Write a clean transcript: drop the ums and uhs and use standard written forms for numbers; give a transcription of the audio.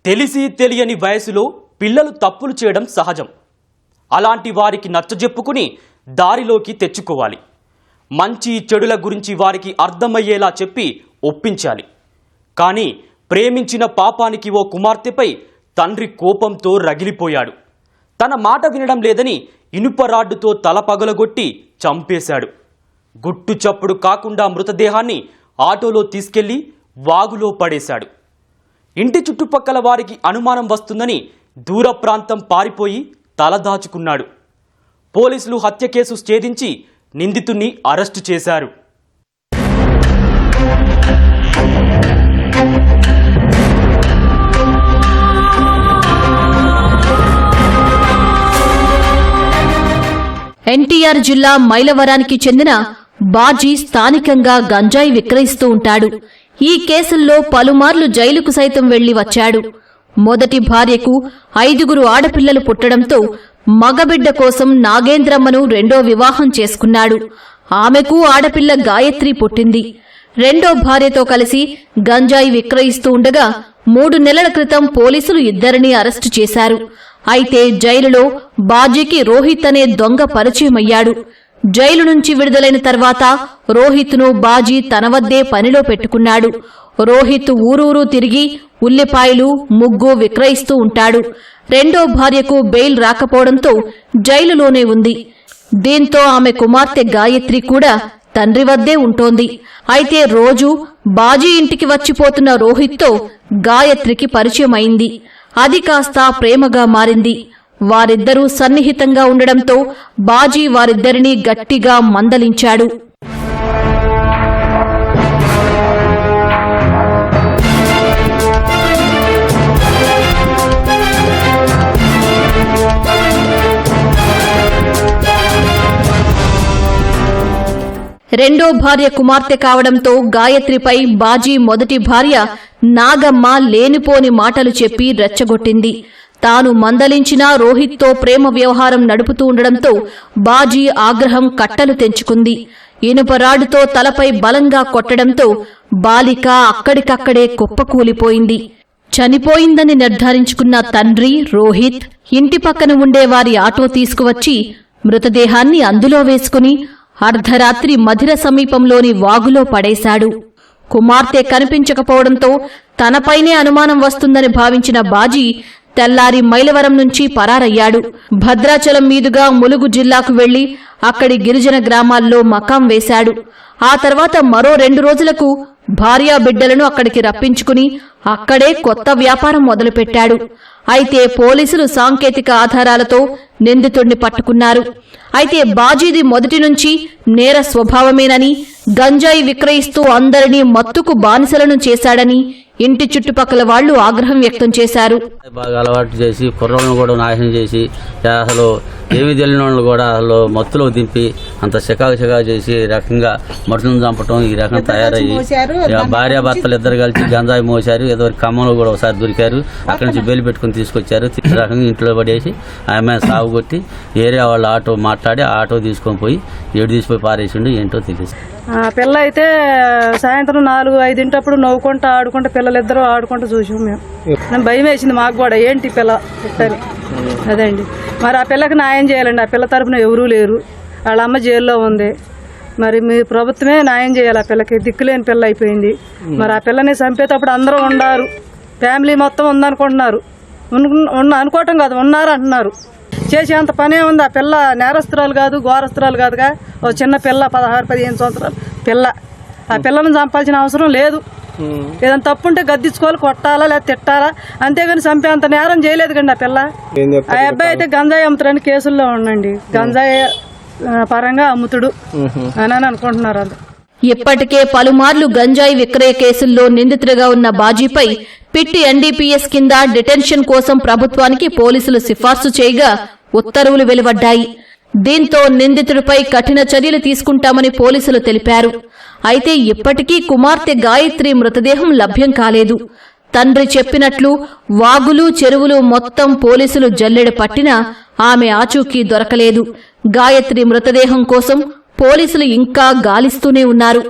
తెలిసి తెలియని వయసులో పిల్లలు తప్పులు చేయడం సహజం. అలాంటి వారికి నచ్చజెప్పుకుని దారిలోకి తెచ్చుకోవాలి. మంచి చెడుల గురించి వారికి అర్థమయ్యేలా చెప్పి ఒప్పించాలి. కానీ ప్రేమించిన పాపానికి ఓ కుమార్తెపై తండ్రి కోపంతో రగిలిపోయాడు. తన మాట వినడం లేదని ఇనుప రాడ్డుతో తల పగలగొట్టి చంపేశాడు. గుట్టు చప్పుడు కాకుండా మృతదేహాన్ని ఆటోలో తీసుకెళ్లి వాగులో పడేశాడు. ఇంటి చుట్టుపక్కల వారికి అనుమానం వస్తుందని దూర ప్రాంతం పారిపోయి తలదాచుకున్నాడు. పోలీసులు హత్య కేసు ఛేదించి నిందితుణ్ణి అరెస్టు చేశారు. ఎన్టీఆర్ జిల్లా మైలవరానికి చెందిన బాజీ స్థానికంగా గంజాయి విక్రయిస్తూ ఉంటాడు. ఈ కేసుల్లో పలుమార్లు జైలుకు సైతం వెళ్లి వచ్చాడు. మొదటి భార్యకు 5 ఆడపిల్లలు పుట్టడంతో మగబిడ్డ కోసం నాగేంద్రమ్మను రెండో వివాహం చేసుకున్నాడు. ఆమెకు ఆడపిల్ల గాయత్రి పుట్టింది. రెండో భార్యతో కలిసి గంజాయి విక్రయిస్తూ ఉండగా 3 నెలల క్రితం పోలీసులు ఇద్దరిని అరెస్టు చేశారు. అయితే జైలులో బాజీకి రోహిత్ అనే దొంగ పరిచయమయ్యాడు. జైలు నుంచి విడుదలైన తర్వాత రోహిత్ను బాజీ తన వద్దే పనిలో పెట్టుకున్నాడు. రోహిత్ ఊరూరు తిరిగి ఉల్లిపాయలు, ముగ్గు విక్రయిస్తూ ఉంటాడు. రెండో భార్యకు బెయిల్ రాకపోవడంతో జైలులోనే ఉంది. దీంతో ఆమె కుమార్తె గాయత్రి కూడా తండ్రి వద్దే ఉంటోంది. అయితే రోజు బాజీ ఇంటికి వచ్చిపోతున్న రోహిత్తో గాయత్రికి పరిచయమైంది. అది కాస్త ప్రేమగా మారింది. వారిద్దరూ సన్నిహితంగా ఉండడంతో బాజీ వారిద్దరినీ గట్టిగా మందలించాడు. రెండో భార్య కుమార్తె కావడంతో గాయత్రిపై బాజీ మొదటి భార్య నాగమ్మ లేనిపోని మాటలు చెప్పి రెచ్చగొట్టింది. తాను మందలించినా రోహిత్తో ప్రేమ వ్యవహారం నడుపుతూ ఉండడంతో బాజీ ఆగ్రహం కట్టలు తెంచుకుంది. ఇనుపరాడుతో తలపై బలంగా కొట్టడంతో బాలిక అక్కడికక్కడే కుప్పకూలిపోయింది. చనిపోయిందని నిర్ధారించుకున్న తండ్రి రోహిత్ ఇంటి పక్కన ఉండే వారి ఆటో తీసుకువచ్చి మృతదేహాన్ని అందులో వేసుకుని అర్ధరాత్రి మధిర సమీపంలోని వాగులో పడేశాడు. కుమార్తె కనిపించకపోవడంతో తనపైనే అనుమానం వస్తుందని భావించిన బాజీ తెల్లారి మైలవరం నుంచి పరారయ్యాడు. భద్రాచలం మీదుగా ములుగు జిల్లాకు వెళ్లి అక్కడి గిరిజన గ్రామాల్లో మకాం వేశాడు. ఆ తర్వాత మరో 2 రోజులకు భార్యా బిడ్డలను అక్కడికి రప్పించుకుని అక్కడే కొత్త వ్యాపారం మొదలుపెట్టాడు. అయితే పోలీసులు సాంకేతిక ఆధారాలతో నిందితుడిని పట్టుకున్నారు. అయితే బాజీది మొదటి నుంచి నేర స్వభావమేనని, గంజాయి విక్రయిస్తూ అందరినీ మత్తుకు బానిసలను చేశాడని ఇంటి చుట్టుపక్కల వాళ్లు ఆగ్రహం వ్యక్తం చేశారు. బాగా అలవాటు చేసి కుర్రలను కూడా నాశనం చేసి అసలు ఏమి తెలియని వాళ్ళు కూడా అసలు మత్తులో దింపి అంత చికాకు చేసి ఈ రకంగా మనుషులను చంపటం ఈ రకంగా తయారయ్యి భార్యాభర్తలు ఇద్దరు కలిసి గంజాయి మోసారు. ఏదో ఖమ్మంలో కూడా ఒకసారి దొరికారు. అక్కడి నుంచి బెయిల్ పెట్టుకుని తీసుకొచ్చారు. ఈ రకంగా ఇంట్లో పడేసి ఆమె సాగు కొట్టి ఏరియా వాళ్ళ ఆటో మాట్లాడి ఆటో తీసుకొని పోయి తీసుకుపోయి పారేసిండు. ఏంటో తెలియదు. పిల్ల అయితే సాయంత్రం 4-5 నవ్వుకుంటా ఆడుకుంటా పిల్లలిద్దరూ ఆడుకుంటూ చూసాం. మేము భయం వేసింది మాకు కూడా, ఏంటి పిల్ల పుట్టని. అదండి మరి ఆ పిల్లకి న్యాయం చేయాలండి. ఆ పిల్ల తరపున ఎవరూ లేరు. వాళ్ళ అమ్మ జైల్లో ఉంది. మరి మీ ప్రభుత్వమే న్యాయం చేయాలి. ఆ పిల్లకి దిక్కులేని పిల్ల అయిపోయింది. మరి ఆ పిల్లని చంపేటప్పుడు అందరూ ఉన్నారు, ఫ్యామిలీ మొత్తం ఉందనుకుంటున్నారు. అనుకోవటం కాదు, ఉన్నారు అంటున్నారు. చేసేంత పనే ఉంది. ఆ పిల్ల నేరస్తురాలు కాదు, ఘోరస్తురాలు కాదుగా. ఓ చిన్న పిల్ల 16-15 సంవత్సరాల పిల్ల. ఆ పిల్లను చంపాల్సిన అవసరం లేదు. ఏదైనా తప్పుంటే గద్దించుకోవాలి, కొట్టాలా లేదా తిట్టాలా, అంతేగాని చంపేంత నేరం చేయలేదు కండి ఆ పిల్ల. ఆ అబ్బాయి అయితే గంజాయి అమ్ముతాడని కేసుల్లో ఉండండి. గంజాయి పరంగా అమ్ముతుడు అని అనుకుంటున్నారు. అది ఇప్పటికే పలుమార్లు గంజాయి విక్రయ కేసుల్లో నిందితుడిగా ఉన్న బాజీపై పిట్టి ఎన్డీపీఎస్ కింద డిటెన్షన్ కోసం ప్రభుత్వానికి పోలీసులు సిఫార్సు చేయగా ఉత్తర్వులు వెలువడ్డాయి. దీంతో నిందితుడిపై కఠిన చర్యలు తీసుకుంటామని పోలీసులు తెలిపారు. అయితే ఇప్పటికీ కుమార్తె గాయత్రి మృతదేహం లభ్యం కాలేదు. తండ్రి చెప్పినట్లు వాగులు, చెరువులు మొత్తం పోలీసులు జల్లెడ పట్టినా ఆమె ఆచూకీ దొరకలేదు. గాయత్రి మృతదేహం కోసం పోలీసులు ఇంకా గాలిస్తూనే ఉన్నారు.